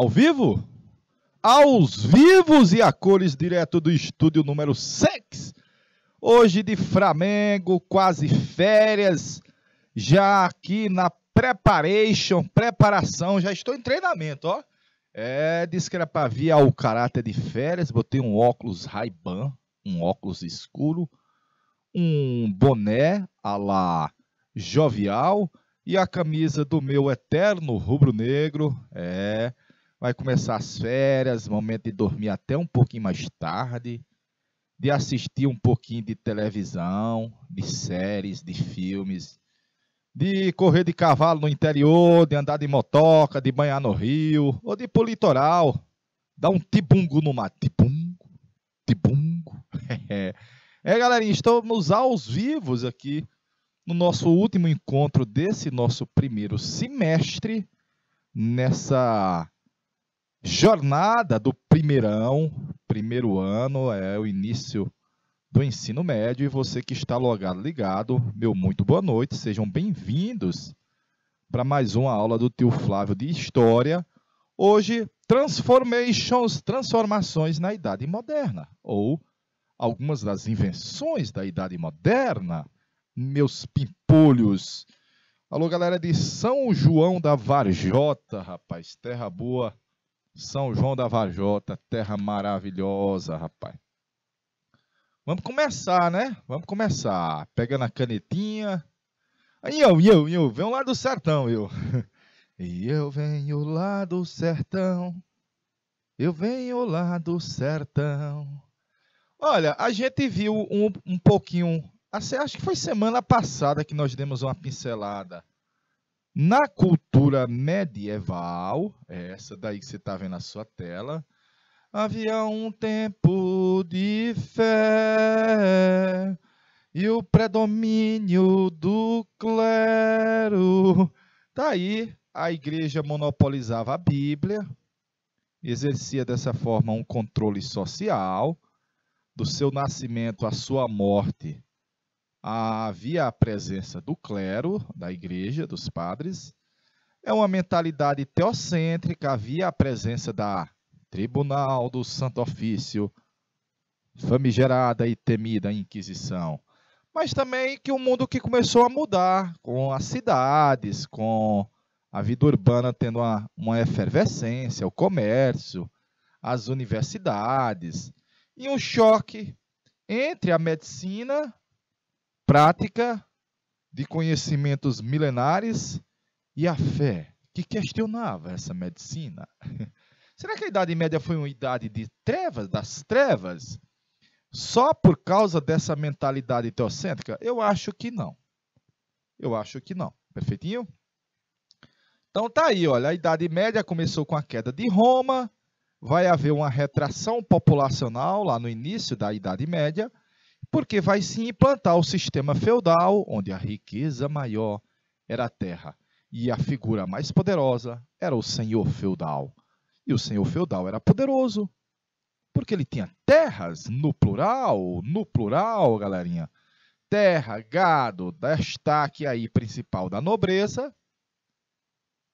Ao vivo? Aos vivos e a cores, direto do estúdio número 6. Hoje de Flamengo, quase férias, já aqui na preparação, já estou em treinamento, ó. Disse que era para vir ao caráter de férias, botei um óculos Ray-Ban, um óculos escuro, um boné à la jovial e a camisa do meu eterno rubro-negro. Vai começar as férias, momento de dormir até um pouquinho mais tarde, de assistir um pouquinho de televisão, de séries, de filmes, de correr de cavalo no interior, de andar de motoca, de banhar no rio, ou de ir pro litoral, dar um tibungo no mar. Tibungo. Galerinha, estamos aos vivos aqui no nosso último encontro desse nosso primeiro semestre, nessa jornada do primeiro ano, o início do ensino médio, e você que está ligado, meu muito boa noite, sejam bem-vindos para mais uma aula do tio Flávio de História. Hoje, transformações na Idade Moderna, ou algumas das invenções da Idade Moderna, meus pimpolhos. Alô, galera de São João da Varjota, rapaz, terra boa. São João da Varjota, terra maravilhosa, rapaz. Vamos começar, né? Vamos começar. Pegando a canetinha. Eu venho lá do sertão, eu. E eu venho lá do sertão. Eu venho lá do sertão. Olha, a gente viu um pouquinho, acho que foi semana passada que nós demos uma pincelada na cultura medieval, essa daí que você está vendo na sua tela. Havia um tempo de fé e o predomínio do clero. Tá aí, a igreja monopolizava a Bíblia, exercia dessa forma um controle social. Do seu nascimento à sua morte, havia a presença do clero, da igreja, dos padres. É uma mentalidade teocêntrica, havia a presença da Tribunal do Santo Ofício, famigerada e temida Inquisição. Mas também que o mundo que começou a mudar, com as cidades, com a vida urbana tendo uma efervescência, o comércio, as universidades, e um choque entre a medicina prática de conhecimentos milenares e a fé, que questionava essa medicina. Será que a Idade Média foi uma idade de trevas, das trevas, só por causa dessa mentalidade teocêntrica? Eu acho que não. Perfeitinho? Então tá aí, olha, a Idade Média começou com a queda de Roma. Vai haver uma retração populacional lá no início da Idade Média, porque vai se implantar o sistema feudal, onde a riqueza maior era a terra e a figura mais poderosa era o senhor feudal. E o senhor feudal era poderoso, porque ele tinha terras no plural, galerinha. Terra, gado, destaque aí principal da nobreza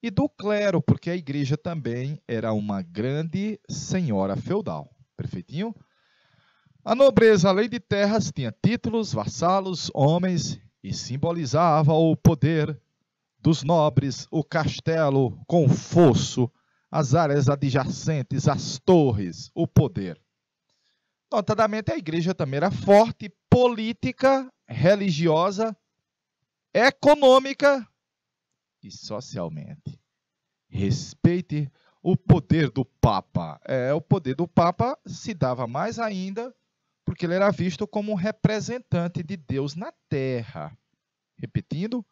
e do clero, porque a igreja também era uma grande senhora feudal. Perfeitinho? A nobreza, além de terras, tinha títulos, vassalos, homens e simbolizava o poder dos nobres, o castelo com o fosso, as áreas adjacentes, as torres, o poder. Notadamente, a igreja também era forte, política, religiosa, econômica e socialmente. Respeite o poder do Papa. O poder do Papa se dava mais ainda porque ele era visto como um representante de Deus na terra. Repetindo,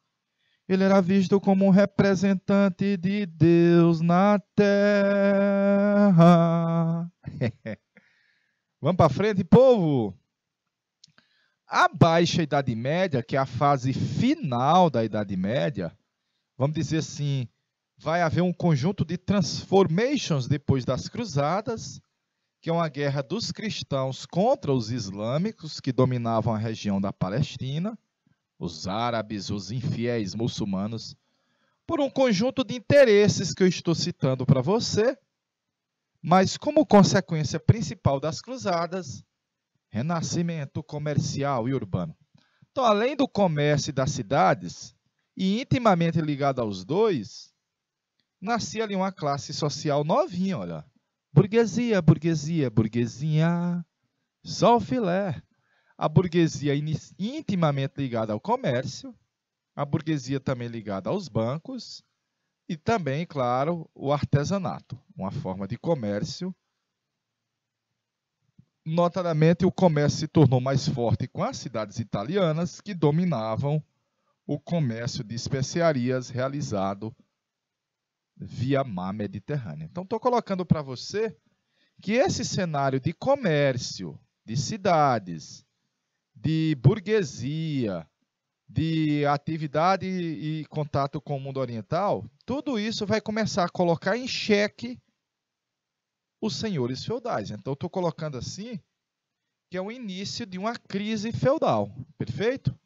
ele era visto como um representante de Deus na terra. Vamos para frente, povo? A Baixa Idade Média, que é a fase final da Idade Média, vamos dizer assim, vai haver um conjunto de transformations depois das Cruzadas, que é uma guerra dos cristãos contra os islâmicos que dominavam a região da Palestina, os árabes, os infiéis muçulmanos, por um conjunto de interesses que eu estou citando para você, Mas como consequência principal das cruzadas, renascimento comercial e urbano. Então, além do comércio das cidades, e intimamente ligado aos dois, nascia ali uma classe social novinha, olha. Burguesia, burguesia, burguesinha, só o filé. A burguesia intimamente ligada ao comércio, a burguesia também ligada aos bancos e também, claro, o artesanato, uma forma de comércio. Notadamente, o comércio se tornou mais forte com as cidades italianas, que dominavam o comércio de especiarias realizado via mar Mediterrâneo. Então, estou colocando para você que esse cenário de comércio, de cidades, de burguesia, de atividade e contato com o mundo oriental, tudo isso vai começar a colocar em xeque os senhores feudais. Então, estou colocando assim, que é o início de uma crise feudal. Perfeito?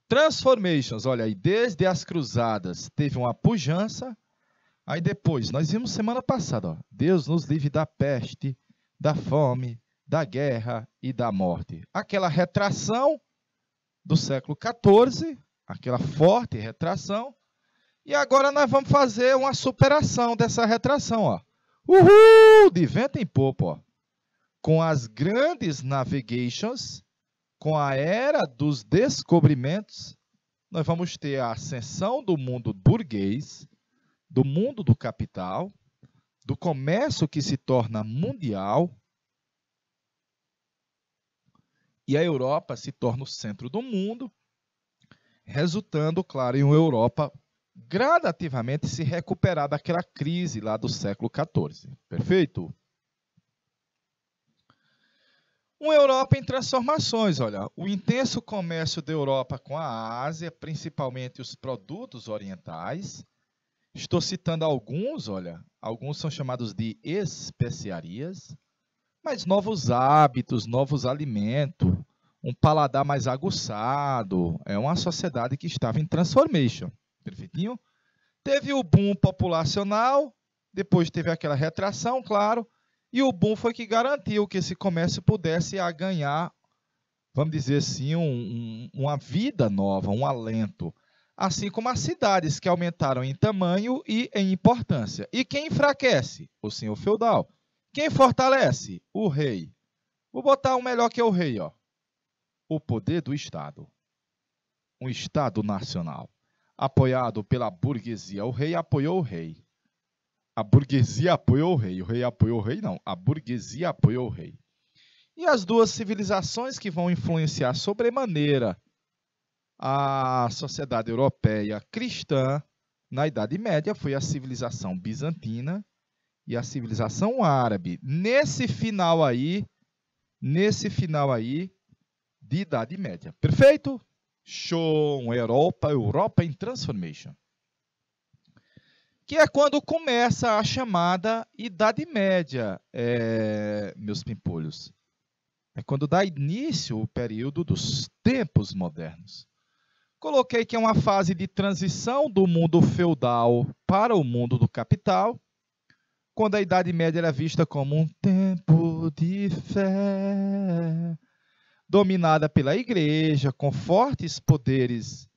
Transformations, olha aí, desde as cruzadas teve uma pujança, aí depois, nós vimos semana passada, ó, Deus nos livre da peste, da fome, da guerra e da morte. Aquela retração do século XIV, aquela forte retração, e agora nós vamos fazer uma superação dessa retração, ó. Uhul! De vento em popa, ó. Com as grandes navigations, com a era dos descobrimentos, nós vamos ter a ascensão do mundo burguês, do mundo do capital, do comércio que se torna mundial, e a Europa se torna o centro do mundo, resultando, claro, em uma Europa gradativamente se recuperar daquela crise lá do século XIV. Perfeito? Uma Europa em transformações, olha, o intenso comércio da Europa com a Ásia, principalmente os produtos orientais. Estou citando alguns, olha, alguns são chamados de especiarias, mas novos hábitos, novos alimentos, um paladar mais aguçado, é uma sociedade que estava em transformation, perfeitinho? Teve o boom populacional, depois teve aquela retração, claro, e o boom foi que garantiu que esse comércio pudesse ganhar, vamos dizer assim, uma vida nova, um alento. Assim como as cidades que aumentaram em tamanho e em importância. E quem enfraquece? O senhor feudal. Quem fortalece? O rei. Vou botar um melhor que o rei, ó. O poder do Estado. Um Estado nacional. Apoiado pela burguesia. O rei apoiou o rei. A burguesia apoiou o rei. O rei apoiou o rei, não. A burguesia apoiou o rei. E as duas civilizações que vão influenciar sobremaneira a sociedade europeia cristã na Idade Média foi a civilização bizantina e a civilização árabe. Nesse final aí de Idade Média. Perfeito? Show! Europa em transformation. Que é quando começa a chamada Idade Média, meus pimpolhos. É quando dá início o período dos tempos modernos. Coloquei que é uma fase de transição do mundo feudal para o mundo do capital, quando a Idade Média era vista como um tempo de fé, dominada pela igreja, com fortes poderes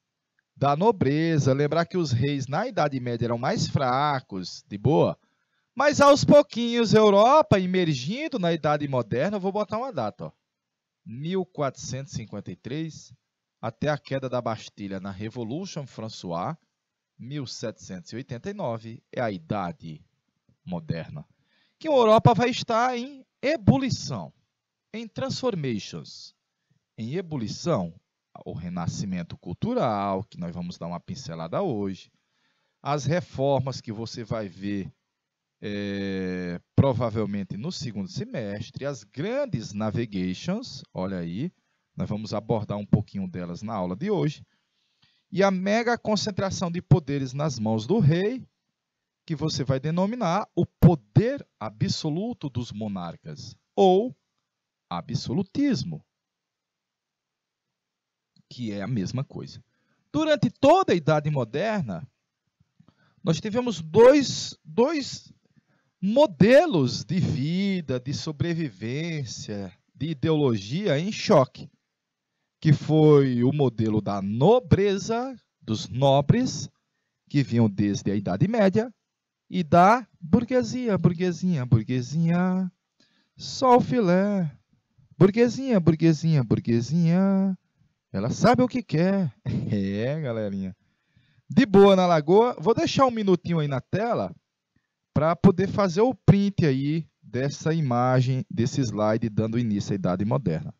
da nobreza. Lembrar que os reis na Idade Média eram mais fracos, de boa. Mas aos pouquinhos, Europa emergindo na Idade Moderna, eu vou botar uma data, ó, 1453, até a queda da Bastilha na Revolution Françoise, 1789, é a Idade Moderna. Que a Europa vai estar em ebulição, em transformations, em ebulição, o renascimento cultural, que nós vamos dar uma pincelada hoje, as reformas que você vai ver provavelmente no segundo semestre, as grandes navigations, olha aí, nós vamos abordar um pouquinho delas na aula de hoje, e a mega concentração de poderes nas mãos do rei, que você vai denominar o poder absoluto dos monarcas, ou absolutismo, que é a mesma coisa. Durante toda a Idade Moderna, nós tivemos dois modelos de vida, de sobrevivência, de ideologia em choque, que foi o modelo da nobreza, dos nobres, que vinham desde a Idade Média, e da burguesia, só o filé. Burguesinha, ela sabe o que quer. É, galerinha. De boa na Lagoa, vou deixar um minutinho aí na tela para poder fazer o print aí dessa imagem, desse slide dando início à Idade Moderna.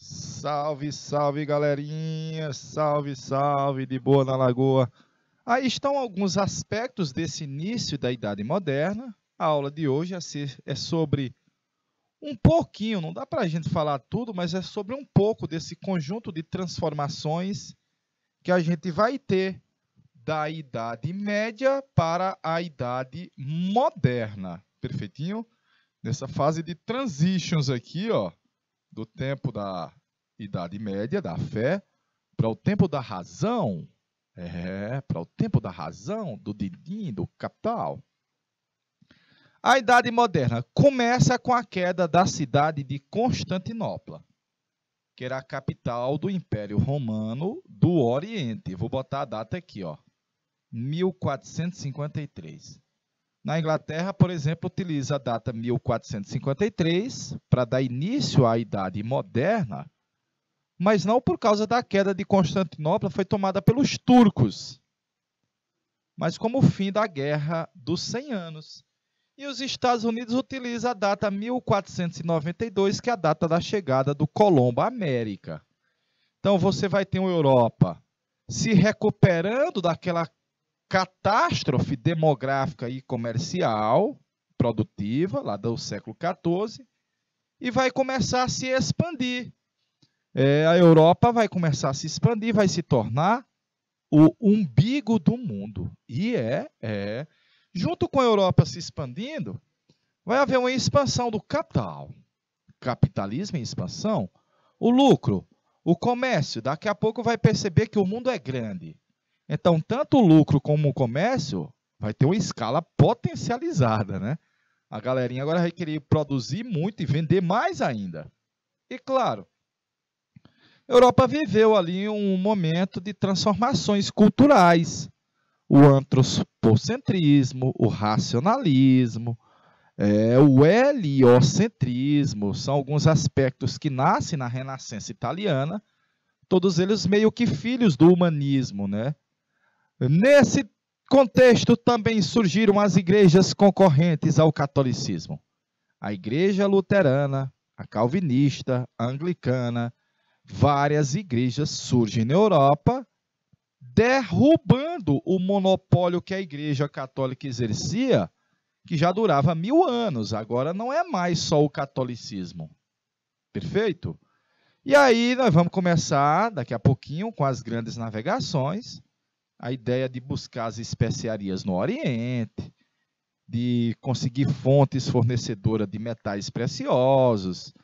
Salve, salve, galerinha! Salve, salve, de boa na Lagoa! Aí estão alguns aspectos desse início da Idade Moderna. A aula de hoje é sobre um pouquinho, não dá para a gente falar tudo, mas é sobre um pouco desse conjunto de transformações que a gente vai ter da Idade Média para a Idade Moderna. Perfeitinho? Nessa fase de transitions aqui, ó, do tempo da Idade Média, da fé, para o tempo da razão. Para o tempo da razão, do din-din, do capital. A Idade Moderna começa com a queda da cidade de Constantinopla, que era a capital do Império Romano do Oriente. Vou botar a data aqui, ó, 1453. Na Inglaterra, por exemplo, utiliza a data 1453 para dar início à Idade Moderna, mas não por causa da queda de Constantinopla, foi tomada pelos turcos, mas como o fim da Guerra dos 100 Anos. E os Estados Unidos utilizam a data 1492, que é a data da chegada do Colombo à América. Então, você vai ter uma Europa se recuperando daquela catástrofe demográfica e comercial, produtiva, lá do século XIV, e vai começar a se expandir. A Europa vai começar a se expandir, vai se tornar o umbigo do mundo. E junto com a Europa se expandindo, vai haver uma expansão do capital. Capitalismo em expansão. O lucro, o comércio, daqui a pouco vai perceber que o mundo é grande. Então, tanto o lucro como o comércio vai ter uma escala potencializada, né? A galerinha agora vai querer produzir muito e vender mais ainda. E, claro, a Europa viveu ali um momento de transformações culturais, o antropocentrismo, o racionalismo, o heliocentrismo, são alguns aspectos que nascem na Renascença italiana, todos eles meio que filhos do humanismo, né? Nesse contexto também surgiram as igrejas concorrentes ao catolicismo. A igreja luterana, a calvinista, a anglicana, várias igrejas surgem na Europa, derrubando o monopólio que a igreja católica exercia, que já durava 1000 anos. Agora não é mais só o catolicismo. Perfeito? E aí nós vamos começar daqui a pouquinho com as grandes navegações, a ideia de buscar as especiarias no Oriente, de conseguir fontes fornecedoras de metais preciosos,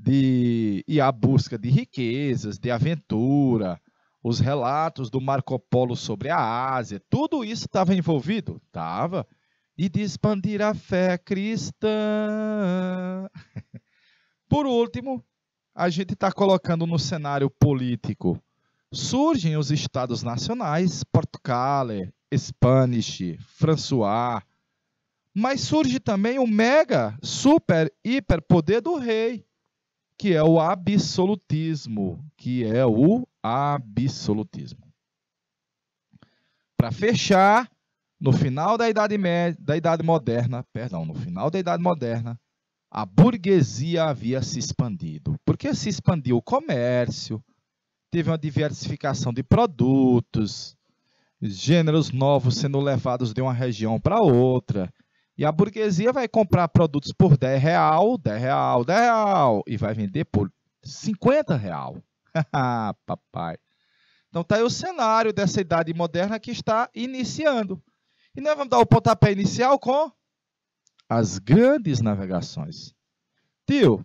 e a busca de riquezas, de aventura, os relatos do Marco Polo sobre a Ásia, tudo isso estava envolvido? Estava. E de expandir a fé cristã. Por último, a gente está colocando no cenário político. Surgem os estados nacionais, Portugal, Spanish, François, mas surge também o mega, super, hiper poder do rei, que é o absolutismo, Para fechar, no final da Idade Moderna, a burguesia havia se expandido. Porque se expandiu o comércio, teve uma diversificação de produtos, gêneros novos sendo levados de uma região para outra. E a burguesia vai comprar produtos por R$10, R$10, e vai vender por R$50. Papai. Então está aí o cenário dessa Idade Moderna que está iniciando. E nós vamos dar o pontapé inicial com as grandes navegações. Tio,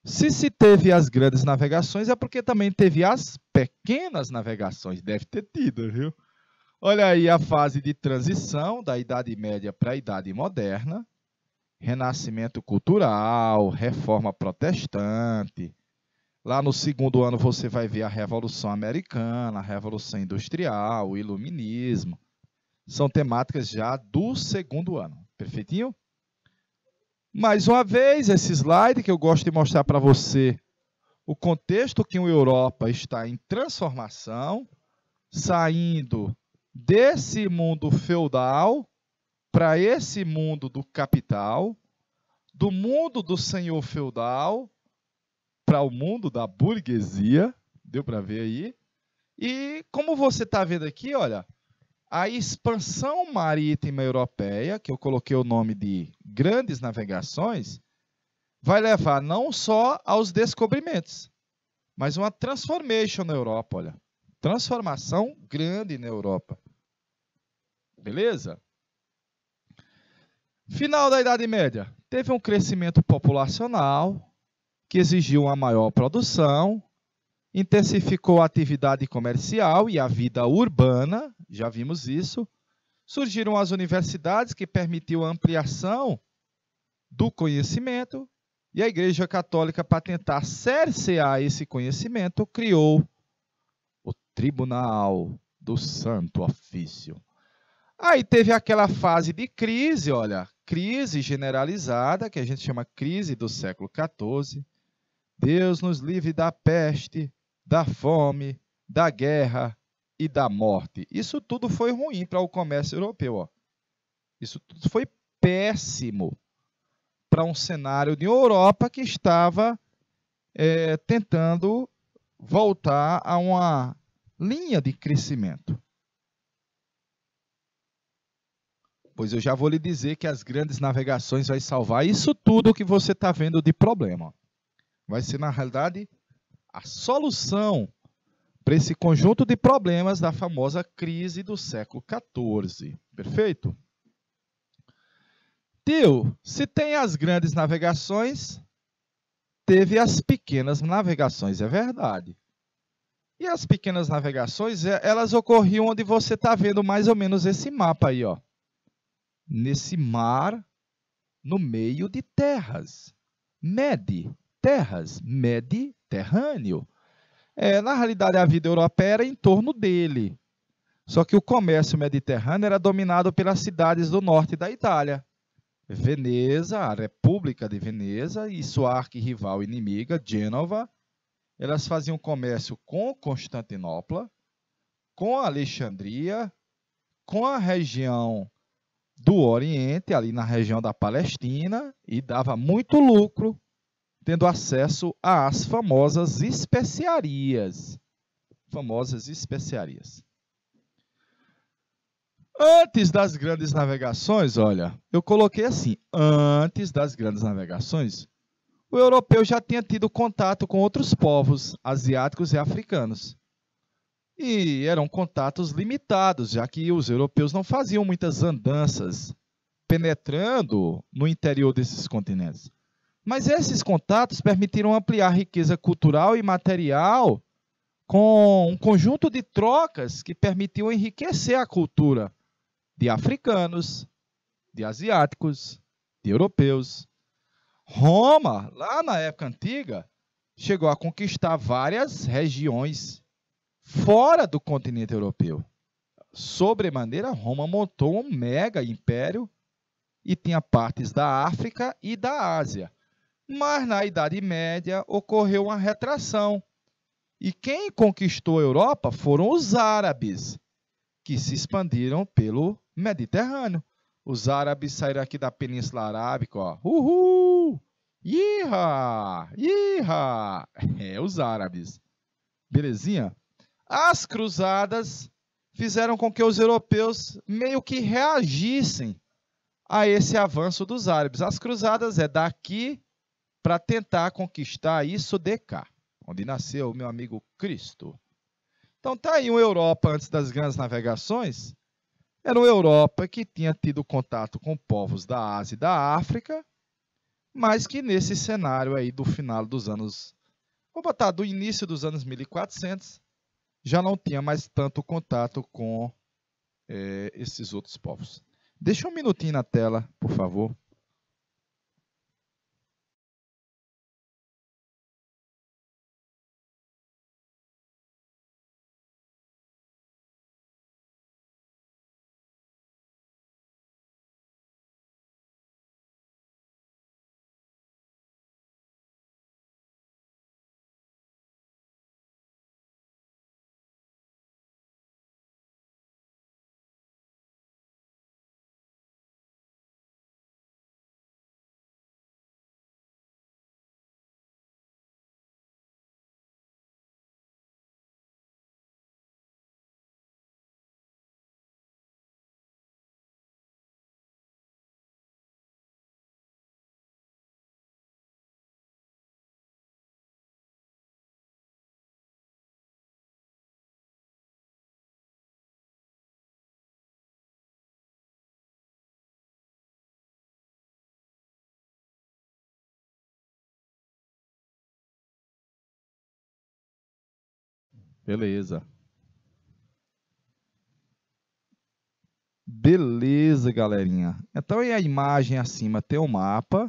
se teve as grandes navegações, é porque também teve as pequenas navegações. Deve ter tido, viu? Olha aí a fase de transição da Idade Média para a Idade Moderna. Renascimento cultural, reforma protestante. Lá no segundo ano você vai ver a Revolução Americana, a Revolução Industrial, o Iluminismo. São temáticas já do segundo ano. Perfeitinho? Mais uma vez, esse slide que eu gosto de mostrar para você o contexto que a Europa está em transformação, saindo desse mundo feudal para esse mundo do capital, do mundo do senhor feudal para o mundo da burguesia. Deu para ver aí? E como você está vendo aqui, olha, a expansão marítima europeia, que eu coloquei o nome de grandes navegações, vai levar não só aos descobrimentos, mas uma transformation na Europa, olha. Transformação grande na Europa. Beleza? Final da Idade Média. Teve um crescimento populacional que exigiu uma maior produção, intensificou a atividade comercial e a vida urbana, já vimos isso. Surgiram as universidades que permitiam a ampliação do conhecimento e a Igreja Católica, para tentar cercear esse conhecimento, criou o Tribunal do Santo Ofício. Aí teve aquela fase de crise, olha, crise generalizada, que a gente chama crise do século XIV. Deus nos livre da peste, da fome, da guerra e da morte. Isso tudo foi ruim para o comércio europeu. Ó. Isso tudo foi péssimo para um cenário de Europa que estava tentando voltar a uma linha de crescimento. Pois eu já vou lhe dizer que as grandes navegações vai salvar isso tudo que você está vendo de problema. Vai ser, na realidade, a solução para esse conjunto de problemas da famosa crise do século XIV. Perfeito? Tio, se tem as grandes navegações, teve as pequenas navegações, é verdade. E as pequenas navegações, elas ocorriam onde você está vendo mais ou menos esse mapa aí, ó. Nesse mar, no meio de terras. Terras, Mediterrâneo. Na realidade, a vida europeia era em torno dele. Só que o comércio mediterrâneo era dominado pelas cidades do norte da Itália. Veneza, a República de Veneza e sua arquirrival inimiga, Gênova, elas faziam comércio com Constantinopla, com Alexandria, com a região do Oriente, ali na região da Palestina, e dava muito lucro, tendo acesso às famosas especiarias. Antes das grandes navegações, olha, eu coloquei assim, antes das grandes navegações, o europeu já tinha tido contato com outros povos asiáticos e africanos. E eram contatos limitados, já que os europeus não faziam muitas andanças penetrando no interior desses continentes. Mas esses contatos permitiram ampliar a riqueza cultural e material com um conjunto de trocas que permitiam enriquecer a cultura de africanos, de asiáticos, de europeus. Roma, lá na época antiga, chegou a conquistar várias regiões fora do continente europeu. Sobremaneira, Roma montou um mega império e tinha partes da África e da Ásia. Mas na Idade Média ocorreu uma retração. E quem conquistou a Europa foram os árabes, que se expandiram pelo Mediterrâneo. Os árabes saíram aqui da Península Arábica, ó. Uhul! Iha! Iha! Os árabes. Belezinha? As cruzadas fizeram com que os europeus meio que reagissem a esse avanço dos árabes. As cruzadas é daqui para tentar conquistar isso de cá, onde nasceu o meu amigo Cristo. Então tá aí uma Europa antes das grandes navegações. Era uma Europa que tinha tido contato com povos da Ásia e da África, mas que nesse cenário aí do final dos anos, vou botar do início dos anos 1400, já não tinha mais tanto contato com esses outros povos. Deixa um minutinho na tela, por favor. Beleza. Beleza, galerinha. Então, e a imagem acima tem um mapa.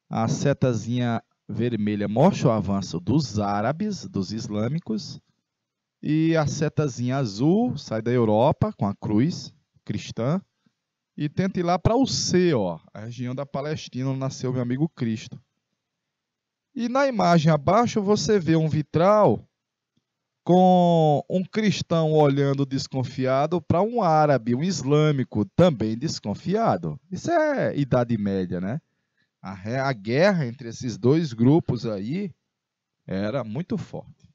A setazinha vermelha mostra o avanço dos árabes, dos islâmicos. E a setazinha azul sai da Europa com a cruz cristã. E tenta ir lá para o C, ó, a região da Palestina, onde nasceu meu amigo Cristo. E na imagem abaixo você vê um vitral com um cristão olhando desconfiado para um árabe, um islâmico também desconfiado. Isso é Idade Média, né? A guerra entre esses dois grupos aí era muito forte.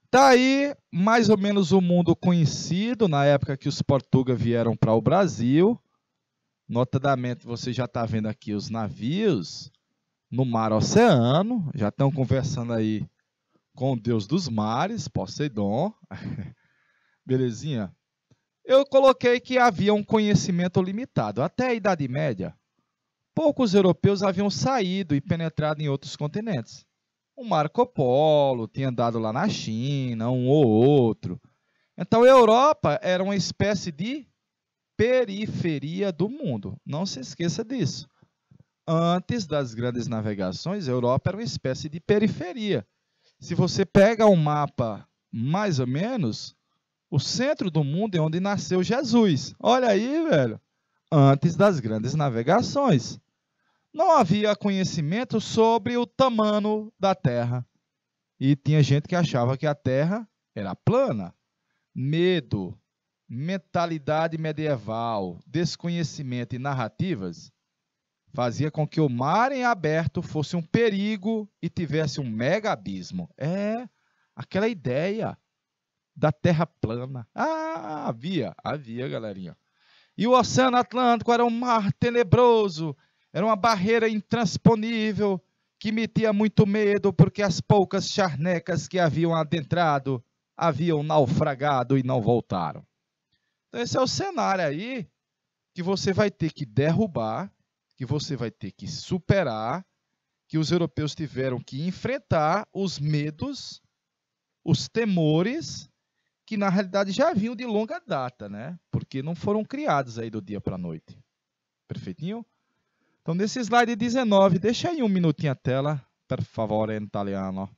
Tá aí mais ou menos o mundo conhecido na época que os portugueses vieram para o Brasil. Notadamente, você já está vendo aqui os navios no mar Oceano, já estão conversando aí com o Deus dos mares, Poseidon. Belezinha? Eu coloquei que havia um conhecimento limitado. Até a Idade Média, poucos europeus haviam saído e penetrado em outros continentes. O Marco Polo tinha andado lá na China, um ou outro. Então a Europa era uma espécie de periferia do mundo. Não se esqueça disso. Antes das grandes navegações, a Europa era uma espécie de periferia. Se você pega um mapa, mais ou menos, O centro do mundo é onde nasceu Jesus. Olha aí, velho. Antes das grandes navegações. Não havia conhecimento sobre o tamanho da Terra. E tinha gente que achava que a Terra era plana. Medo, mentalidade medieval, desconhecimento e narrativas fazia com que o mar em aberto fosse um perigo e tivesse um mega abismo. É aquela ideia da Terra plana. Ah, havia, galerinha. E o Oceano Atlântico era um mar tenebroso, era uma barreira intransponível que metia muito medo porque as poucas charnecas que haviam adentrado haviam naufragado e não voltaram. Então esse é o cenário aí que você vai ter que derrubar, que você vai ter que superar, que os europeus tiveram que enfrentar os medos, os temores, que na realidade já vinham de longa data, né? Porque não foram criados aí do dia para a noite. Perfeitinho? Então, nesse slide 19, deixa aí um minutinho a tela, per favore, em italiano.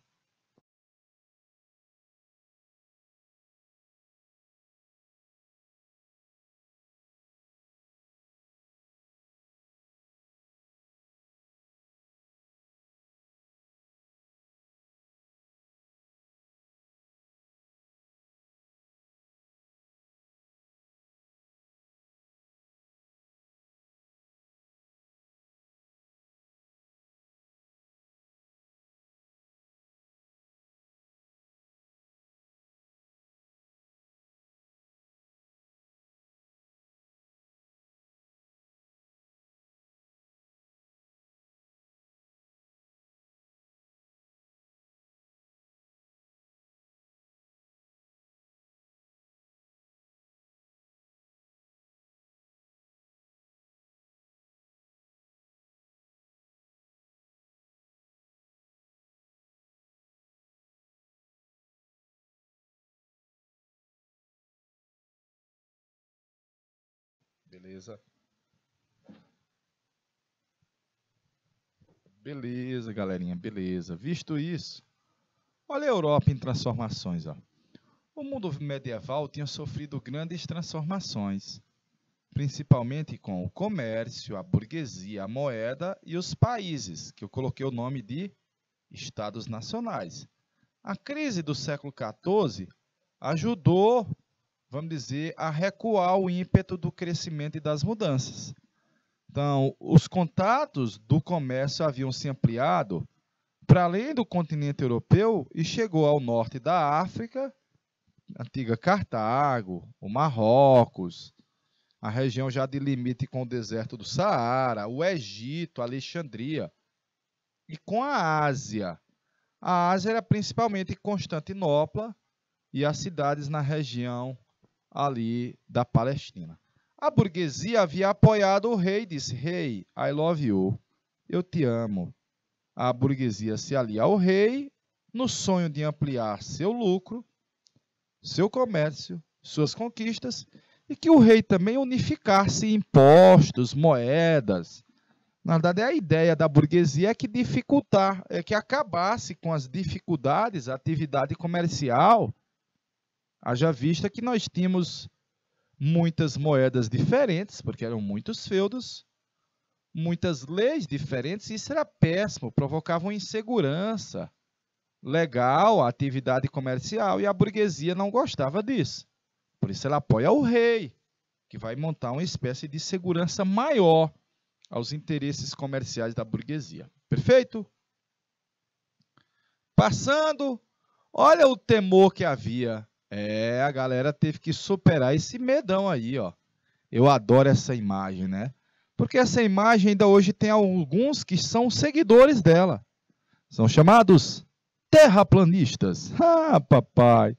Beleza? Beleza, galerinha, beleza. Visto isso, olha a Europa em transformações. Ó. O mundo medieval tinha sofrido grandes transformações, principalmente com o comércio, a burguesia, a moeda e os países, que eu coloquei o nome de Estados Nacionais. A crise do século XIV ajudou, vamos dizer, a recuar o ímpeto do crescimento e das mudanças. Então, os contatos do comércio haviam se ampliado para além do continente europeu e chegou ao norte da África, antiga Cartago, o Marrocos, a região já de limite com o deserto do Saara, o Egito, Alexandria, e com a Ásia. A Ásia era principalmente Constantinopla e as cidades na região ali da Palestina. A burguesia havia apoiado o rei, disse: Rei, I love you, eu te amo. A burguesia se alia ao rei no sonho de ampliar seu lucro, seu comércio, suas conquistas, e que o rei também unificasse impostos, moedas. Na verdade, a ideia da burguesia é que dificultar, é que acabasse com as dificuldades, a atividade comercial, haja vista que nós tínhamos muitas moedas diferentes, porque eram muitos feudos, muitas leis diferentes, e isso era péssimo, provocava uma insegurança legal a atividade comercial, e a burguesia não gostava disso. Por isso ela apoia o rei, que vai montar uma espécie de segurança maior aos interesses comerciais da burguesia. Perfeito? Passando, olha o temor que havia. A galera teve que superar esse medão aí, ó. Eu adoro essa imagem, né? Porque essa imagem ainda hoje tem alguns que são seguidores dela. São chamados terraplanistas. Ah, papai.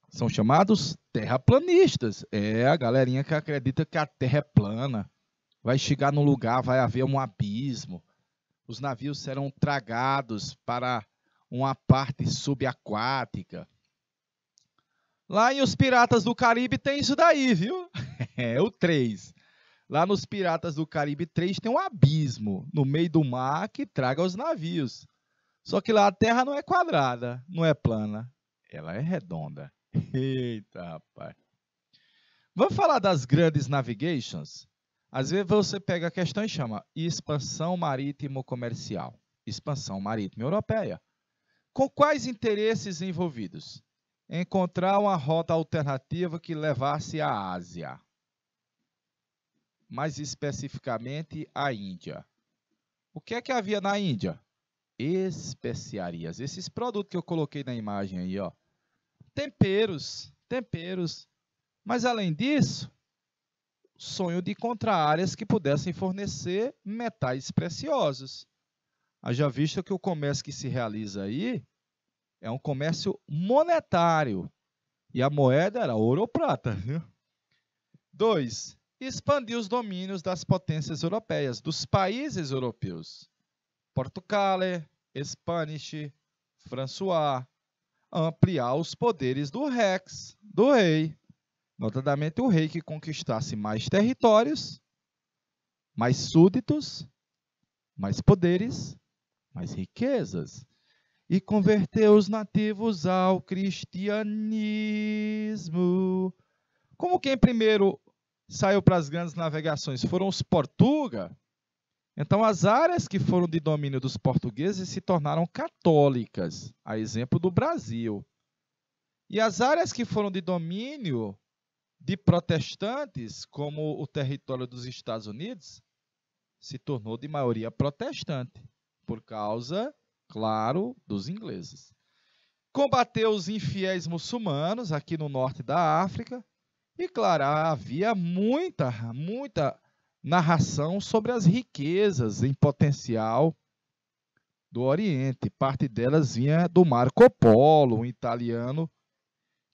São chamados terraplanistas. É a galerinha que acredita que a Terra é plana. Vai chegar no lugar, vai haver um abismo. Os navios serão tragados para uma parte subaquática. Lá em Os Piratas do Caribe tem isso daí, viu? É o 3. Lá nos Piratas do Caribe 3 tem um abismo no meio do mar que traga os navios. Só que lá a Terra não é quadrada, não é plana, ela é redonda. Eita, rapaz. Vamos falar das grandes navigations? Às vezes você pega a questão e chama expansão marítimo comercial, expansão marítima europeia. Com quais interesses envolvidos? Encontrar uma rota alternativa que levasse à Ásia, mais especificamente à Índia. O que é que havia na Índia? Especiarias. Esses produtos que eu coloquei na imagem aí, ó. Temperos. Mas além disso, sonho de encontrar áreas que pudessem fornecer metais preciosos. Haja visto que o comércio que se realiza aí é um comércio monetário. E a moeda era ouro ou prata. Viu? 2. Expandir os domínios das potências europeias, dos países europeus. Portugal, Spanish, François. Ampliar os poderes do Rex, do rei. Notadamente o rei que conquistasse mais territórios, mais súditos, mais poderes, mais riquezas. E converter os nativos ao cristianismo. Como quem primeiro saiu para as grandes navegações foram os portugueses, então as áreas que foram de domínio dos portugueses se tornaram católicas, a exemplo do Brasil. E as áreas que foram de domínio de protestantes, como o território dos Estados Unidos, se tornou de maioria protestante, por causa, claro, dos ingleses. Combateu os infiéis muçulmanos aqui no norte da África. E, claro, havia muita narração sobre as riquezas em potencial do Oriente. Parte delas vinha do Marco Polo, um italiano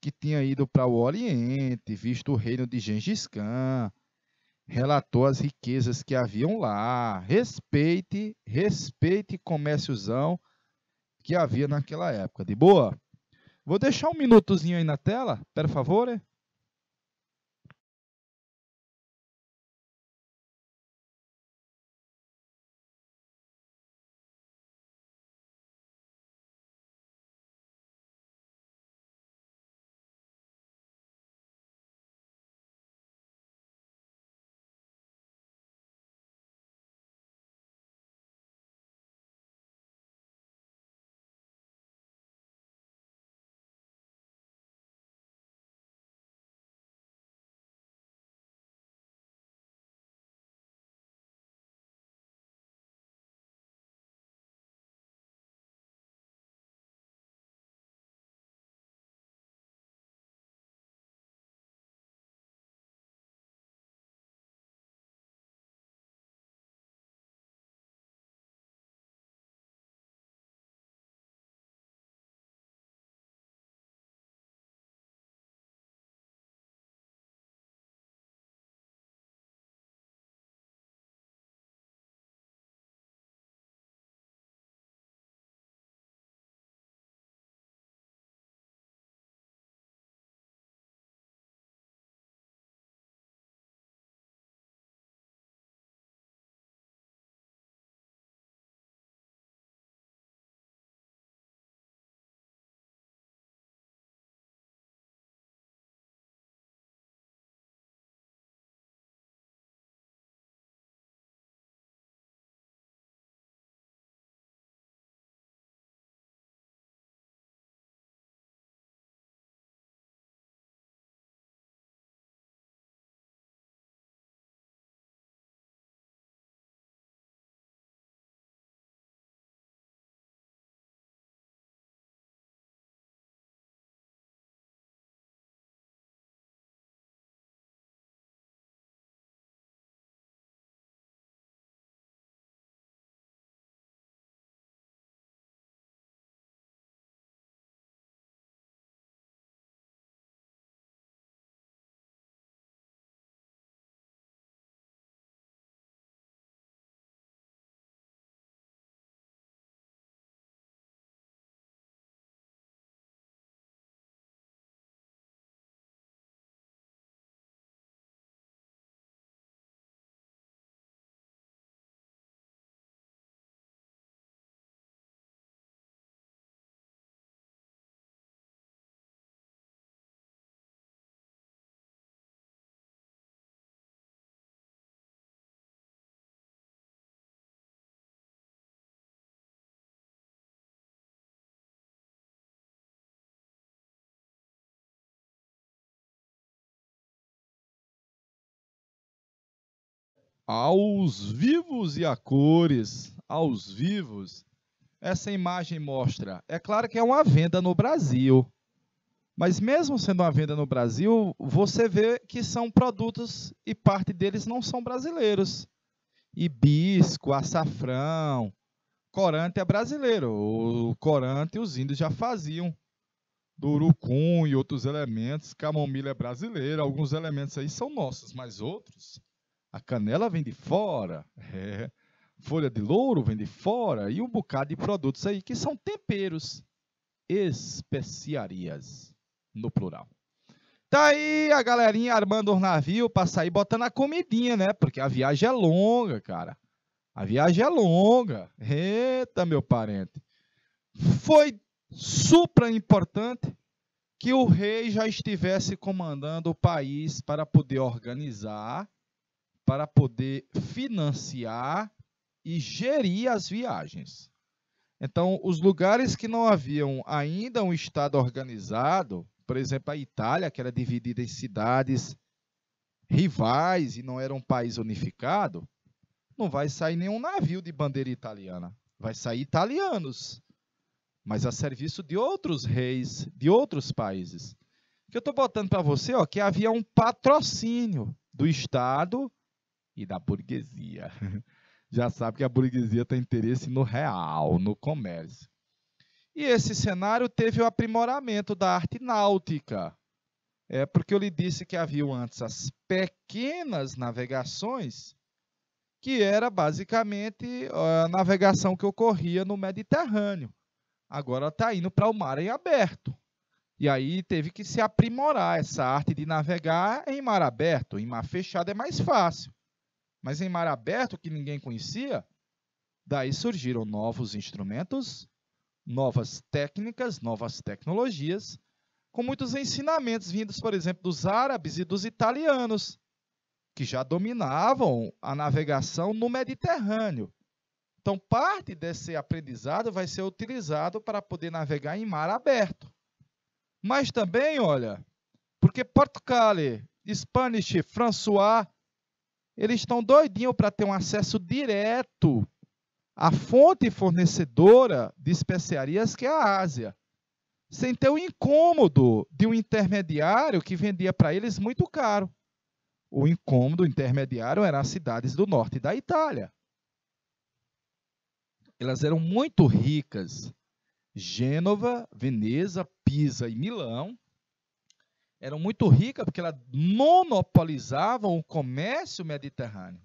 que tinha ido para o Oriente, visto o reino de Gengis Khan, relatou as riquezas que haviam lá. Respeite comérciozão que havia naquela época. De boa? Vou deixar um minutozinho aí na tela, por favor. Aos vivos e a cores, aos vivos. Essa imagem mostra, é claro que é uma venda no Brasil, mas mesmo sendo uma venda no Brasil, você vê que são produtos e parte deles não são brasileiros. Hibisco, açafrão, corante é brasileiro. O corante os índios já faziam. Do urucum e outros elementos, camomila é brasileira, alguns elementos aí são nossos, mas outros, a canela vem de fora, folha de louro vem de fora, e um bocado de produtos aí que são temperos, especiarias, no plural. Tá aí a galerinha armando os navios para sair botando a comidinha, né? Porque a viagem é longa, cara. A viagem é longa. Eita, meu parente. Foi supra importante que o rei já estivesse comandando o país para poder organizar, para poder financiar e gerir as viagens. Então, os lugares que não haviam ainda um Estado organizado, por exemplo, a Itália, que era dividida em cidades rivais e não era um país unificado, não vai sair nenhum navio de bandeira italiana. Vai sair italianos, mas a serviço de outros reis, de outros países. O que eu estou botando para você, ó, que havia um patrocínio do Estado e da burguesia. Já sabe que a burguesia tem interesse no real, no comércio. E esse cenário teve o aprimoramento da arte náutica. Porque eu lhe disse que havia antes as pequenas navegações, que era basicamente a navegação que ocorria no Mediterrâneo. Agora está indo para o mar em aberto. E aí teve que se aprimorar essa arte de navegar em mar aberto. Em mar fechado é mais fácil. Mas em mar aberto, que ninguém conhecia, daí surgiram novos instrumentos, novas técnicas, novas tecnologias, com muitos ensinamentos vindos, por exemplo, dos árabes e dos italianos, que já dominavam a navegação no Mediterrâneo. Então, parte desse aprendizado vai ser utilizado para poder navegar em mar aberto. Mas também, olha, porque Portugal, Spanish, François, eles estão doidinhos para ter um acesso direto à fonte fornecedora de especiarias, que é a Ásia, sem ter o incômodo de um intermediário que vendia para eles muito caro. O incômodo intermediário eram as cidades do norte da Itália. Elas eram muito ricas. Gênova, Veneza, Pisa e Milão eram muito ricas porque elas monopolizavam o comércio mediterrâneo.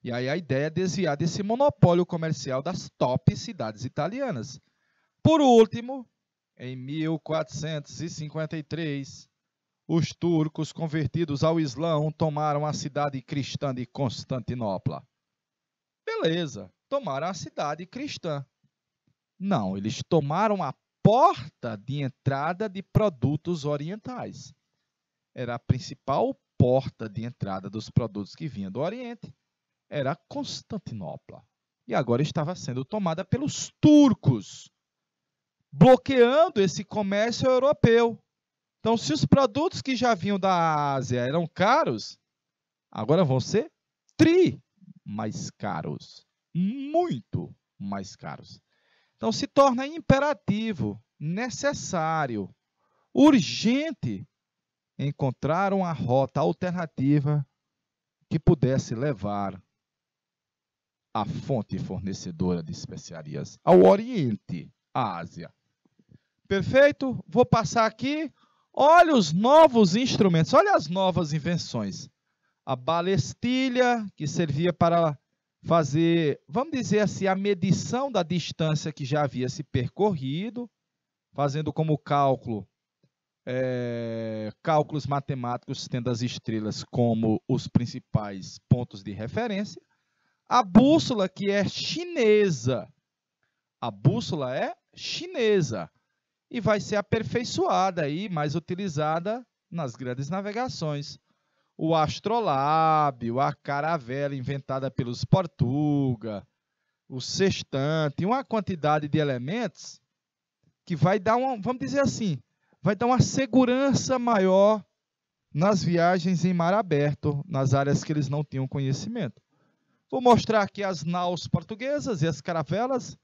E aí a ideia é desviar desse monopólio comercial das top cidades italianas. Por último, em 1453, os turcos convertidos ao Islão tomaram a cidade cristã de Constantinopla. Beleza. Tomaram a cidade cristã. Não, eles tomaram a porta de entrada de produtos orientais. Era a principal porta de entrada dos produtos que vinham do Oriente. Era Constantinopla. E agora estava sendo tomada pelos turcos, bloqueando esse comércio europeu. Então, se os produtos que já vinham da Ásia eram caros, agora vão ser mais caros. Muito mais caros. Então, se torna imperativo, necessário, urgente encontrar uma rota alternativa que pudesse levar a fonte fornecedora de especiarias ao Oriente, à Ásia. Perfeito? Vou passar aqui. Olha os novos instrumentos, olha as novas invenções. A balestilha, que servia para fazer, vamos dizer assim, a medição da distância que já havia se percorrido, fazendo como cálculos matemáticos, tendo as estrelas como os principais pontos de referência. A bússola, que é chinesa. A bússola é chinesa e vai ser aperfeiçoada aí, mais utilizada nas grandes navegações. O astrolábio, a caravela inventada pelos portugueses, o sextante, uma quantidade de elementos que vai dar vamos dizer assim, vai dar uma segurança maior nas viagens em mar aberto, nas áreas que eles não tinham conhecimento. Vou mostrar aqui as naus portuguesas e as caravelas.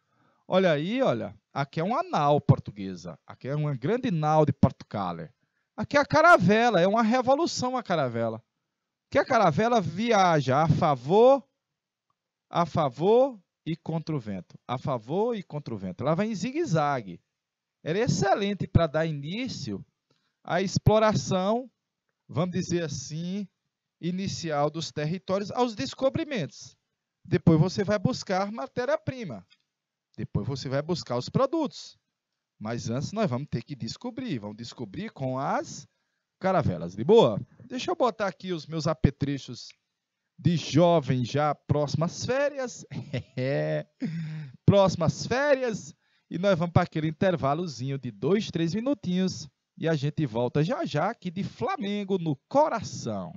Olha aí, olha. Aqui é uma nau portuguesa. Aqui é uma grande nau de Portugal. Aqui é a caravela, é uma revolução a caravela. Que a caravela viaja a favor e contra o vento. A favor e contra o vento. Ela vai em zigue-zague. Era excelente para dar início à exploração, vamos dizer assim, inicial dos territórios, aos descobrimentos. Depois você vai buscar matéria-prima. Depois você vai buscar os produtos. Mas antes nós vamos ter que descobrir. Vamos descobrir com as caravelas. De boa? Deixa eu botar aqui os meus apetrechos de jovem já próximas férias. Próximas férias. E nós vamos para aquele intervalozinho de 2, 3 minutinhos. E a gente volta já já aqui de Flamengo no coração.